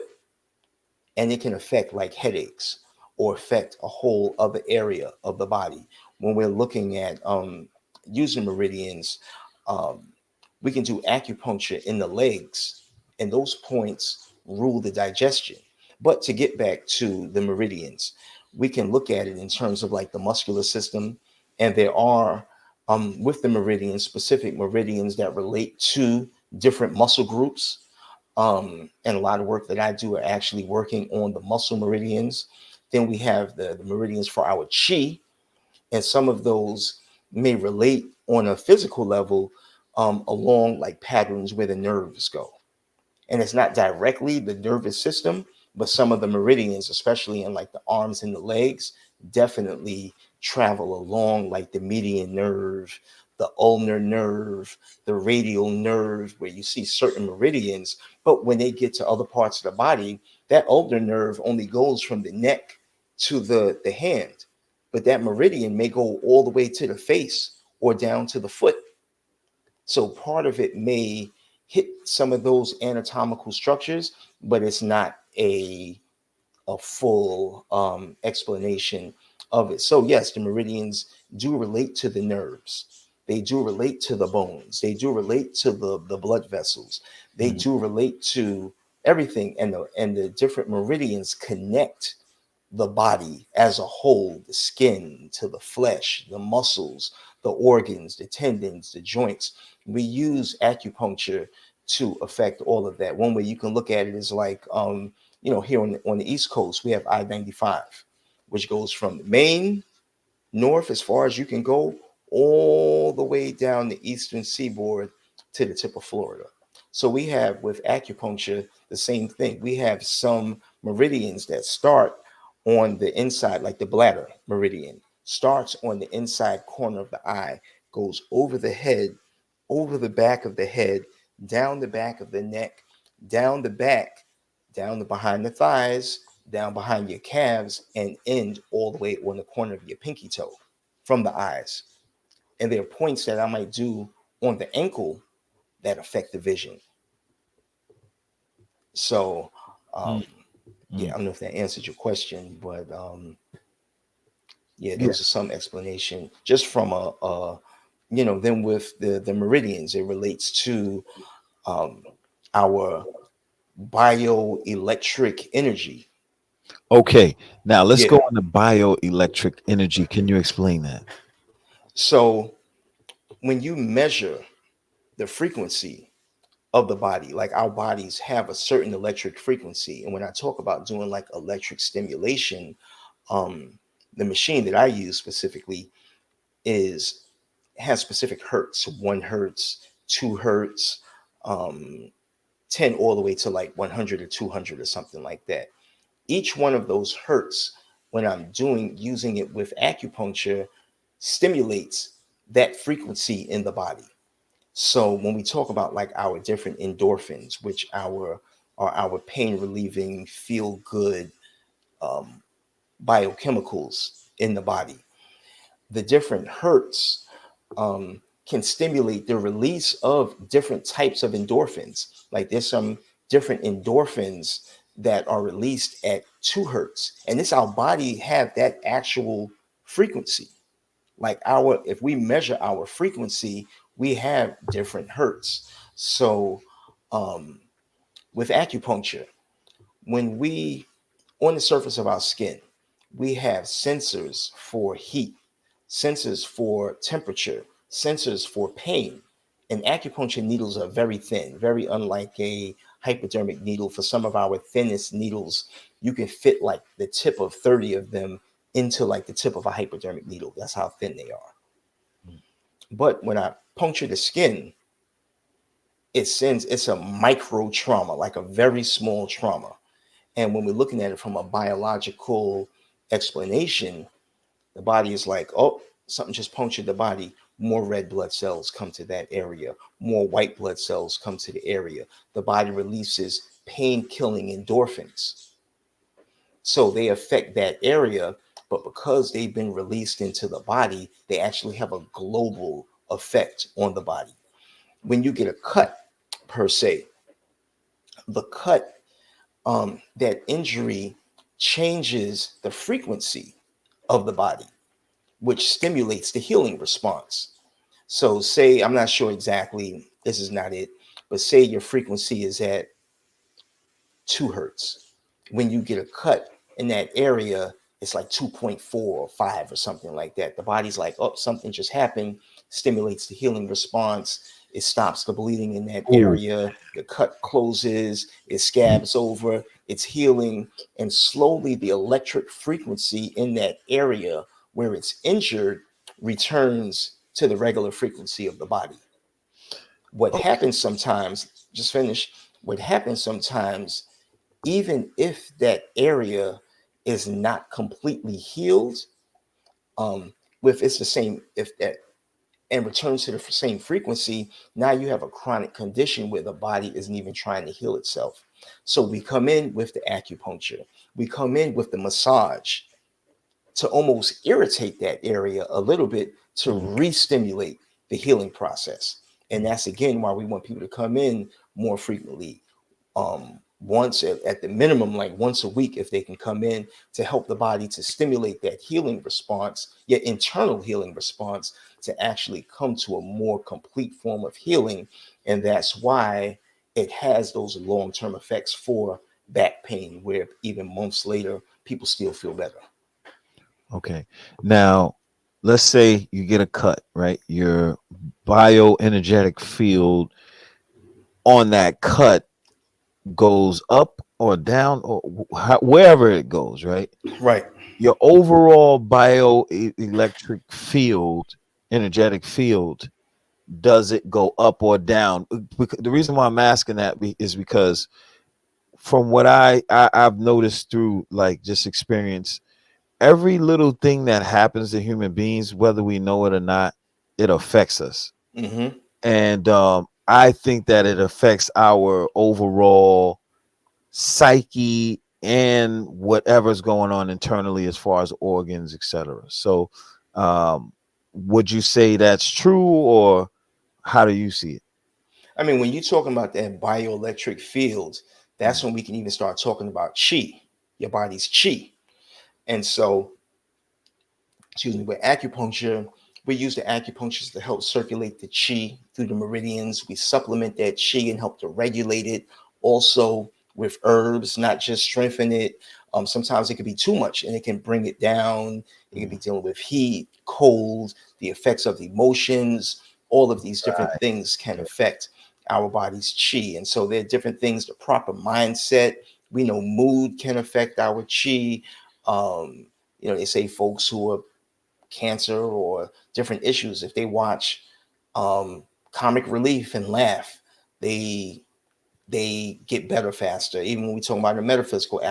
and it can affect like headaches or affect a whole other area of the body. When we're looking at using meridians, um, we can do acupuncture in the legs, and those points rule the digestion. But to get back to the meridians, we can look at it in terms of like the muscular system, and there are with the meridians specific meridians that relate to different muscle groups. And a lot of work that I do are actually working on the muscle meridians. Then we have the meridians for our chi, and some of those may relate on a physical level along like patterns where the nerves go. And it's not directly the nervous system, but some of the meridians, especially in like the arms and the legs, definitely travel along like the median nerve, the ulnar nerve, the radial nerve, where you see certain meridians. But when they get to other parts of the body, that ulnar nerve only goes from the neck to the hand, but that meridian may go all the way to the face or down to the foot. So part of it may hit some of those anatomical structures, but it's not a full explanation of it. So yes, the meridians do relate to the nerves. They do relate to the bones. They do relate to the blood vessels. They Mm. do relate to everything, and the different meridians connect the body as a whole, the skin to the flesh, the muscles, the organs, the tendons, the joints. We use acupuncture to affect all of that. One way you can look at it is like, here on the East Coast, we have I-95, which goes from Maine north as far as you can go, all the way down the eastern seaboard to the tip of Florida. So we have with acupuncture the same thing. We have some meridians that start on the inside, like the bladder meridian, starts on the inside corner of the eye, goes over the head, over the back of the head, down the back of the neck, down the back, down the behind the thighs, down behind your calves, and end all the way on the corner of your pinky toe from the eyes. And there are points that I might do on the ankle that affect the vision. So, Mm. um, yeah, Mm. I don't know if that answered your question, but yeah, Yeah. those are some explanation just from then with the meridians, it relates to um, our bioelectric energy. Okay. Now let's go Yeah. on to bioelectric energy. Can you explain that? So when you measure the frequency of the body. Like our bodies have a certain electric frequency. And when I talk about doing like electric stimulation, the machine that I use specifically is has specific hertz, 1 hertz, 2 hertz, um, 10 all the way to like 100 or 200 or something like that. Each one of those hertz, when I'm using it with acupuncture, stimulates that frequency in the body. So when we talk about like our different endorphins, which are our pain relieving, feel good um, biochemicals in the body, the different hertz can stimulate the release of different types of endorphins. Like there's some different endorphins that are released at 2 hertz, and this our body have that actual frequency. Like our if we measure our frequency, we have different hertz. So um, with acupuncture, when we on the surface of our skin, we have sensors for heat, sensors for temperature, sensors for pain. And acupuncture needles are very thin, very unlike a hypodermic needle. For some of our thinnest needles, you can fit like the tip of 30 of them into like the tip of a hypodermic needle. That's how thin they are. But when I puncture the skin, it's a micro trauma, like a very small trauma. And when we're looking at it from a biological explanation, the body is like, oh, something just punctured the body. More red blood cells come to that area. More white blood cells come to the area. The body releases pain killing endorphins. So they affect that area, but because they've been released into the body, they actually have a global effect on the body. When you get a cut, per se, the cut, that injury changes the frequency of the body, which stimulates the healing response. So, say, I'm not sure exactly, this is not it, but say your frequency is at 2 hertz. When you get a cut in that area, it's like 2.4 or 5 or something like that. The body's like, oh, something just happened, stimulates the healing response. It stops the bleeding in that Ooh. area. The cut closes, it scabs over, it's healing. And slowly, the electric frequency in that area where it's injured returns to the regular frequency of the body. What Okay. happens sometimes, just finish, what happens sometimes, even if that area is not completely healed, with it's the same, if that and returns to the same frequency, now you have a chronic condition where the body isn't even trying to heal itself. So we come in with the acupuncture, we come in with the massage to almost irritate that area a little bit to Mhm. re-stimulate the healing process. And that's again why we want people to come in more frequently, once at the minimum, like once a week, if they can come in to help the body to stimulate that healing response, yet internal healing response, to actually come to a more complete form of healing. And that's why it has those long-term effects for back pain, where even months later, people still feel better. Okay. Now, let's say you get a cut, right? Your bioenergetic field on that cut goes up or down or wherever it goes, right? Right. Your overall bioelectric field, energetic field, does it go up or down? The reason why I'm asking that is because from what I've noticed through like just experience, every little thing that happens to human beings, whether we know it or not, it affects us. Mm-hmm. And I think that it affects our overall psyche and whatever's going on internally as far as organs, etc. So, would you say that's true, or how do you see it? I mean, when you're talking about that bioelectric field, that's Mm. when we can even start talking about chi, your body's chi. And so, excuse me, with acupuncture, we use the acupuncturists to help circulate the chi through the meridians. We supplement that chi and help to regulate it. Also with herbs, not just strengthen it. Sometimes it can be too much and it can bring it down. It can be Mm. dealing with heat, cold, the effects of emotions. All of these different Right. things can Okay. affect our body's chi. And so there are different things, the proper mindset. We know mood can affect our chi. They say folks who are cancer or different issues, if they watch um, comic relief and laugh, they they get better faster. Even when we talk about the metaphysical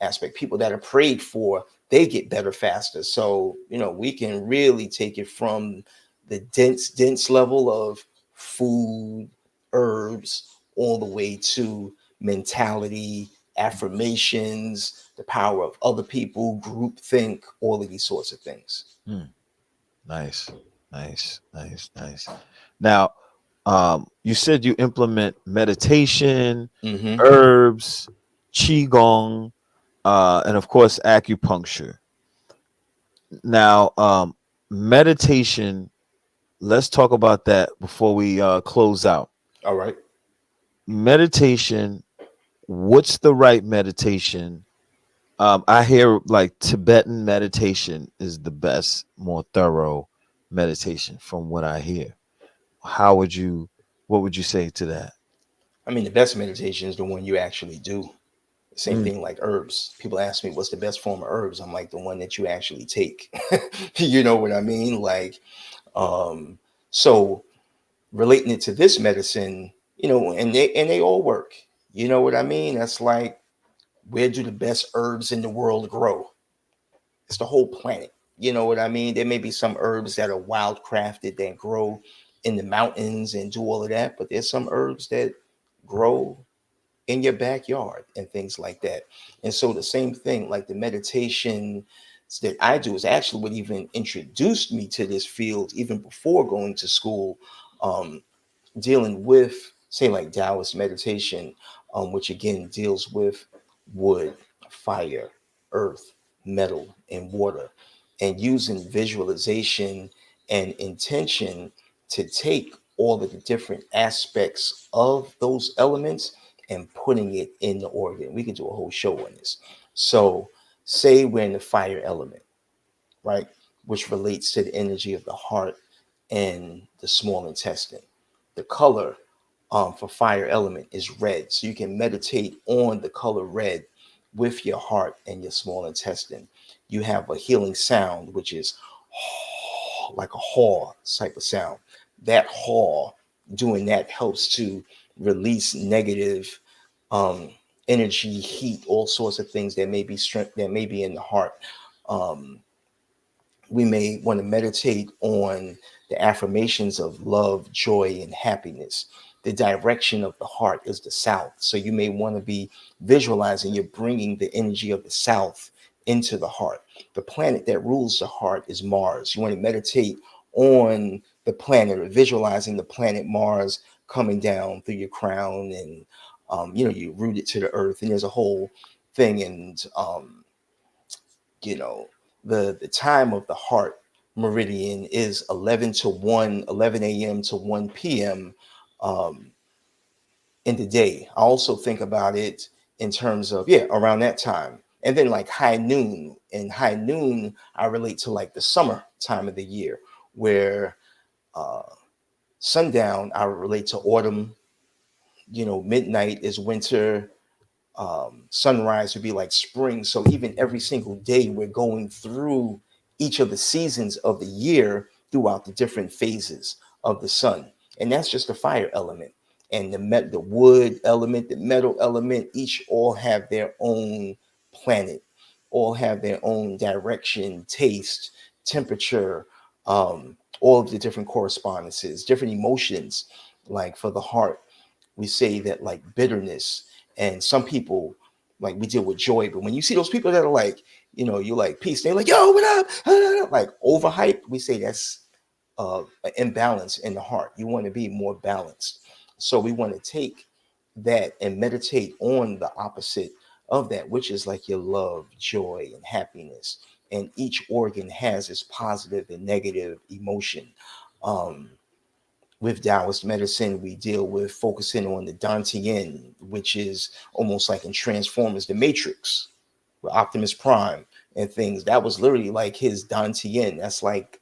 aspect, people that are prayed for, they get better faster. So, we can really take it from the dense level of food, herbs, all the way to mentality, affirmations, the power of other people, group think, all of these sorts of things. Hmm. Nice, nice, nice, nice. Now, you said you implement meditation, Hmm. herbs, qigong, and of course acupuncture. Now, meditation. Let's talk about that before we close out. All right. Meditation. What's the right meditation? I hear like Tibetan meditation is the best, more thorough meditation from what I hear. How would you, what would you say to that? I mean, the best meditation is the one you actually do. Same Mm, thing like herbs. People ask me what's the best form of herbs. I'm like the one that you actually take. You know what I mean? Like, um, so relating it to this medicine, and they all work. You know what I mean? That's like, where do the best herbs in the world grow? It's the whole planet. You know what I mean? There may be some herbs that are wild crafted that grow in the mountains and do all of that, but there's some herbs that grow in your backyard and things like that. And so the same thing, like the meditation that I do, is actually what even introduced me to this field, even before going to school. Um, Dealing with, say, like Taoist meditation, which again deals with wood, fire, earth, metal, and water, and using visualization and intention to take all of the different aspects of those elements and putting it in the organ. We could do a whole show on this. So, say we're in the fire element, right, which relates to the energy of the heart and the small intestine. The color for fire element is red. So you can meditate on the color red with your heart and your small intestine. You have a healing sound, which is like a haw type of sound. That haw, doing that helps to release negative um, energy, heat, all sorts of things that may be strength that may be in the heart. Um, we may want to meditate on the affirmations of love, joy, and happiness. The direction of the heart is the south. So you may want to be visualizing you're bringing the energy of the south into the heart. The planet that rules the heart is Mars. You want to meditate on the planet or visualizing the planet Mars coming down through your crown, and you root it to the earth. And there's a whole thing. And you know the time of the heart meridian is 11 to 1, 11 a.m. to 1 p.m. um, in the day. I also think about it in terms of, yeah, around that time. And then like high noon, and high noon I relate to like the summer time of the year, where uh, sundown I relate to autumn. Midnight is winter. Sunrise would be like spring. So even every single day, we're going through each of the seasons of the year throughout the different phases of the sun, and that's just the fire element. And the wood element, the metal element, each all have their own planet, all have their own direction, taste, temperature, all of the different correspondences, different emotions. Like for the heart, we say that like bitterness, and some people, like, we deal with joy, but when you see those people that are like, you're like peace, they're like, yo, what up, like overhyped, we say that's an imbalance in the heart. You want to be more balanced. So we want to take that and meditate on the opposite of that, which is like your love, joy, and happiness. And each organ has its positive and negative emotion. um, with Taoist medicine, we deal with focusing on the Dantian, which is almost like in Transformers, the Matrix, with Optimus Prime and things. That was literally like his Dantian. That's like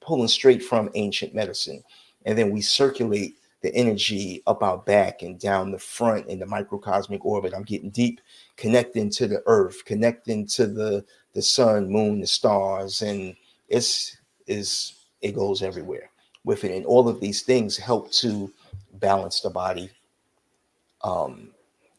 pulling straight from ancient medicine. And then we circulate the energy up our back and down the front in the microcosmic orbit. I'm getting deep, connecting to the earth, connecting to the sun, moon, the stars, and it goes everywhere with it. And all of these things help to balance the body, um,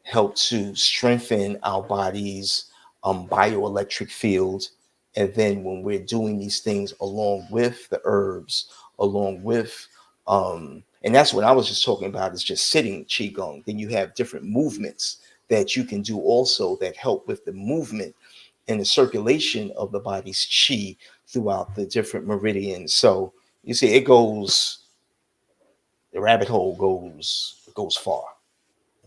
help to strengthen our body's bioelectric field. And then when we're doing these things along with the herbs, along with, and that's what I was just talking about, is just sitting qigong. Then you have different movements that you can do also that help with the movement and the circulation of the body's chi throughout the different meridians. So you see, the rabbit hole goes far,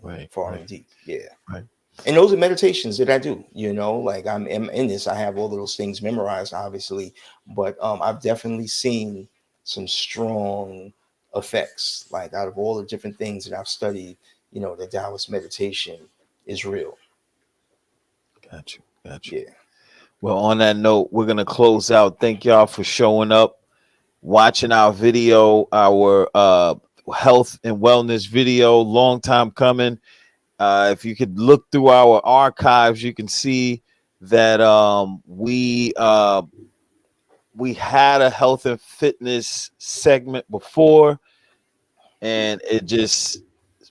Right, far right, and deep. Yeah. right. And those are meditations that I do, like I'm in this. I have all of those things memorized, obviously, but I've definitely seen some strong effects. Like out of all the different things that I've studied, the Taoist meditation is real. Got you. Got you. Yeah. Well, on that note, we're gonna close out. Thank y'all for showing up, watching our video, our health and wellness video. Long time coming. If you could look through our archives, you can see that we had a health and fitness segment before, and it just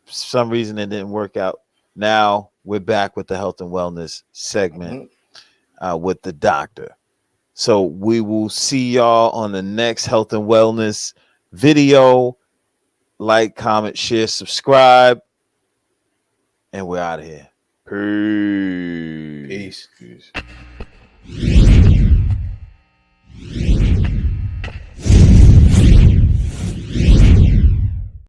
for some reason it didn't work out. Now we're back with the health and wellness segment Mhm. with the doctor. So we will see y'all on the next health and wellness video. Like, comment, share, subscribe, and we're out of here. Peace. Peace. Peace.